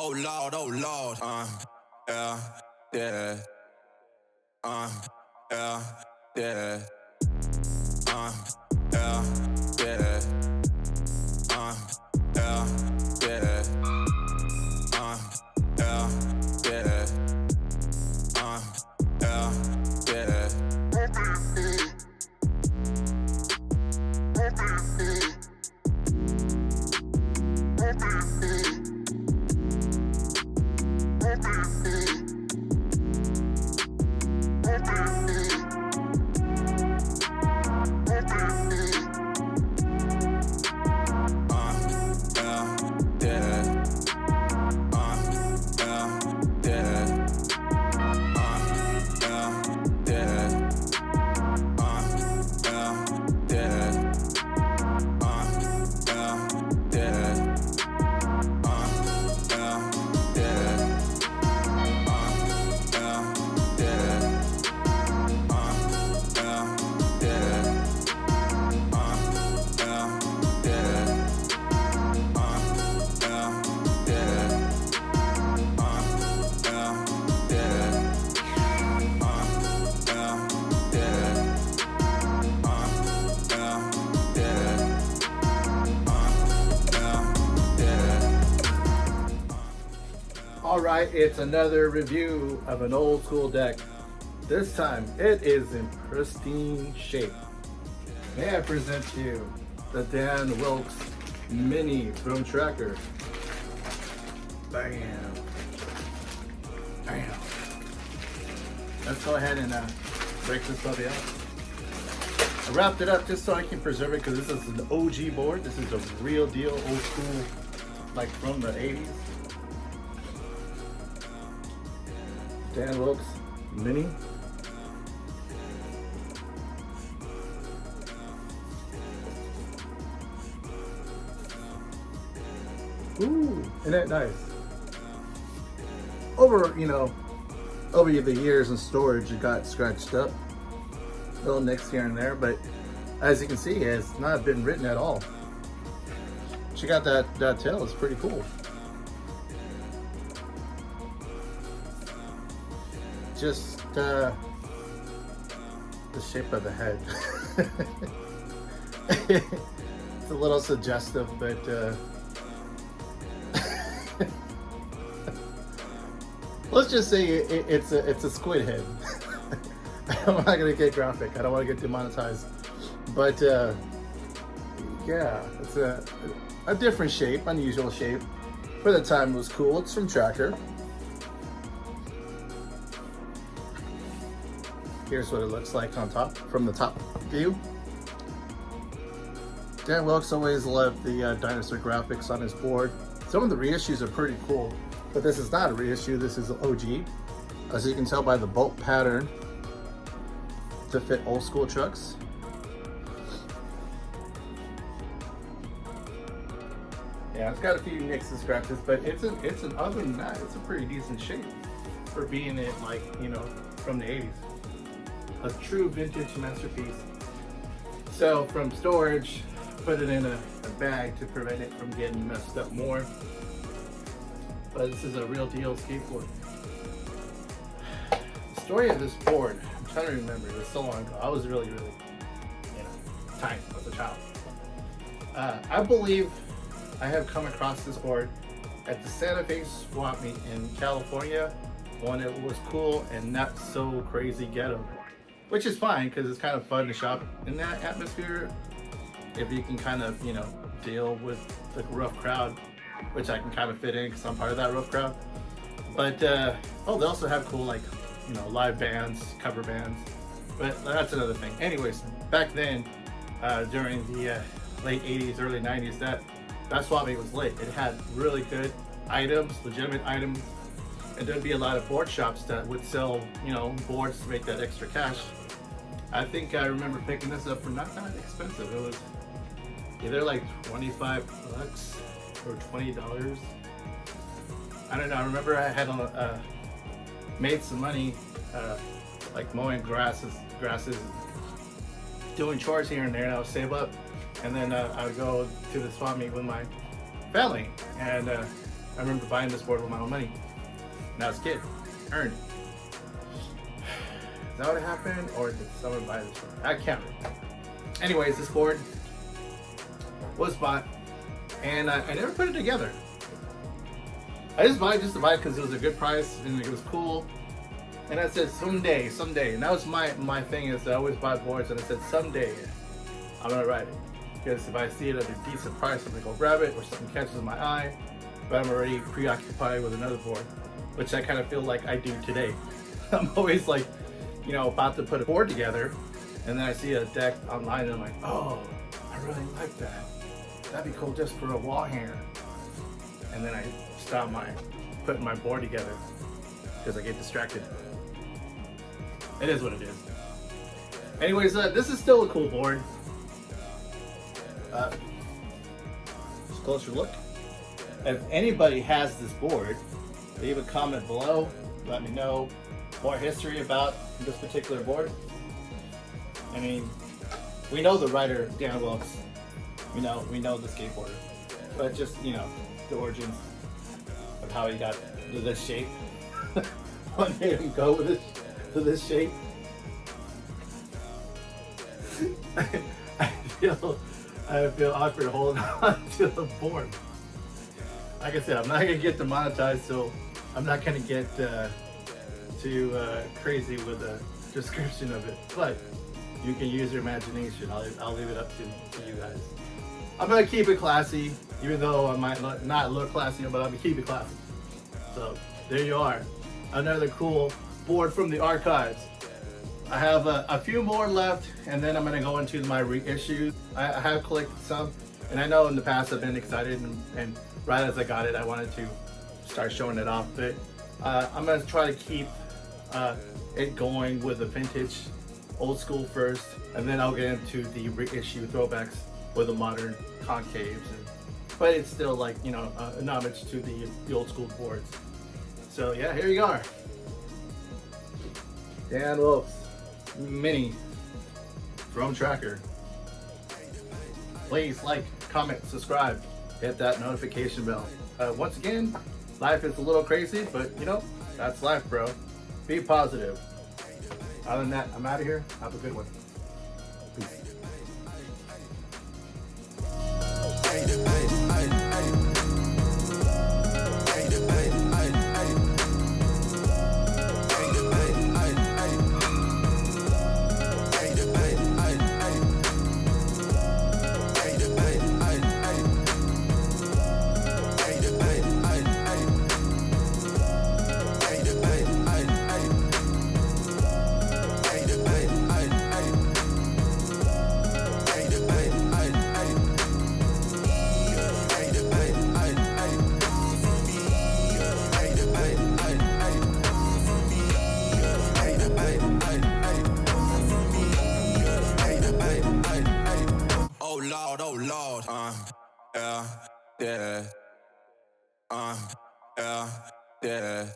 oh Lord, yeah, yeah, uh, yeah, yeah, uh, yeah, yeah, uh, yeah, yeah, yeah, yeah, yeah, yeah. Alright, it's another review of an old school deck. This time it is in pristine shape. May I present to you the Dan Wilkes Mini from Tracker. Bam. Bam. Let's go ahead and break this puppy out. I wrapped it up just so I can preserve it because this is an OG board. This is a real deal old school, like from the 80s. Dan Wilkes Mini. Ooh, isn't that nice? Over the years in storage, it got scratched up. Little nicks here and there, but as you can see, it has not been written at all. Check out that tail, it's pretty cool. Just the shape of the head. It's a little suggestive, but let's just say it's a squid head. I'm not gonna get graphic. I don't want to get demonetized, but yeah, it's a different shape, unusual shape. For the time, it was cool. It's from Tracker. Here's what it looks like on top, from the top view. Dan Wilkes always loved the dinosaur graphics on his board. Some of the reissues are pretty cool, but this is not a reissue, this is OG. As you can tell by the bolt pattern to fit old school trucks. Yeah, it's got a few nicks and scratches, but other than that, it's a pretty decent shape for being it, like, from the 80s. A true vintage masterpiece. So from storage, put it in a bag to prevent it from getting messed up more. But this is a real deal skateboard. The story of this board, I'm trying to remember, it was so long ago. I was really tiny as a child. I believe I have come across this board at the Santa Fe swap meet in California when it was cool and not so crazy ghetto. Which is fine because it's kind of fun to shop in that atmosphere if you can kind of, deal with the rough crowd, which I can kind of fit in because I'm part of that rough crowd. But, they also have cool, live bands, cover bands, but that's another thing. Anyways, back then, during the late 80s, early 90s, that swap meet was lit. It had really good items, legitimate items, and there'd be a lot of board shops that would sell, boards to make that extra cash. I think I remember picking this up for not that expensive. It was either like 25 bucks or $20. I don't know. I remember I had made some money, like mowing grasses, doing chores here and there, and I would save up, and then I would go to the swap meet with my family, and I remember buying this board with my own money. When I was a kid, earned. Is that what happened, or did someone buy this board? I can't remember. Anyways, this board was bought, and I never put it together. I just bought it just to buy it because it was a good price and it was cool. And I said someday, and that was my thing, is I always buy boards, and I said someday I'm gonna ride it. Because if I see it at a decent price, I'm gonna go grab it, or something catches my eye. But I'm already preoccupied with another board, which I kind of feel like I do today. I'm always like, you know, about to put a board together, and then I see a deck online, and I'm like, oh, I really like that. That'd be cool just for a wall hanger. And then I stop putting my board together because I get distracted. It is what it is. Anyways, this is still a cool board. Just a closer look. If anybody has this board, leave a comment below. Let me know more history about this particular board. I mean, we know the rider Dan Wilkes. We know the skateboarder, but just, you know, the origins of how he got to this shape. What made him go with to this shape? I feel awkward holding on to the board. Like I said, I'm not gonna get demonetized, so I'm not gonna get too crazy with the description of it. But you can use your imagination. I'll leave it up to you guys. I'm gonna keep it classy, even though I might not look classy, but I'm gonna keep it classy. So there you are, another cool board from the archives. I have a few more left, and then I'm gonna go into my reissues. I have collected some, and I know in the past I've been excited, and right as I got it, I wanted to start showing it off. But I'm gonna try to keep it going with the vintage, old school first, and then I'll get into the reissue throwbacks with the modern concaves. But it's still, like, you know, an homage to the old school boards. So yeah, here you are. Dan Wilkes Mini from Tracker. Please like, comment, subscribe, hit that notification bell. Once again, life is a little crazy, but you know, that's life, bro. Be positive. Other than that, I'm out of here. Have a good one. Peace. Oh Lord, yeah, yeah, yeah, yeah.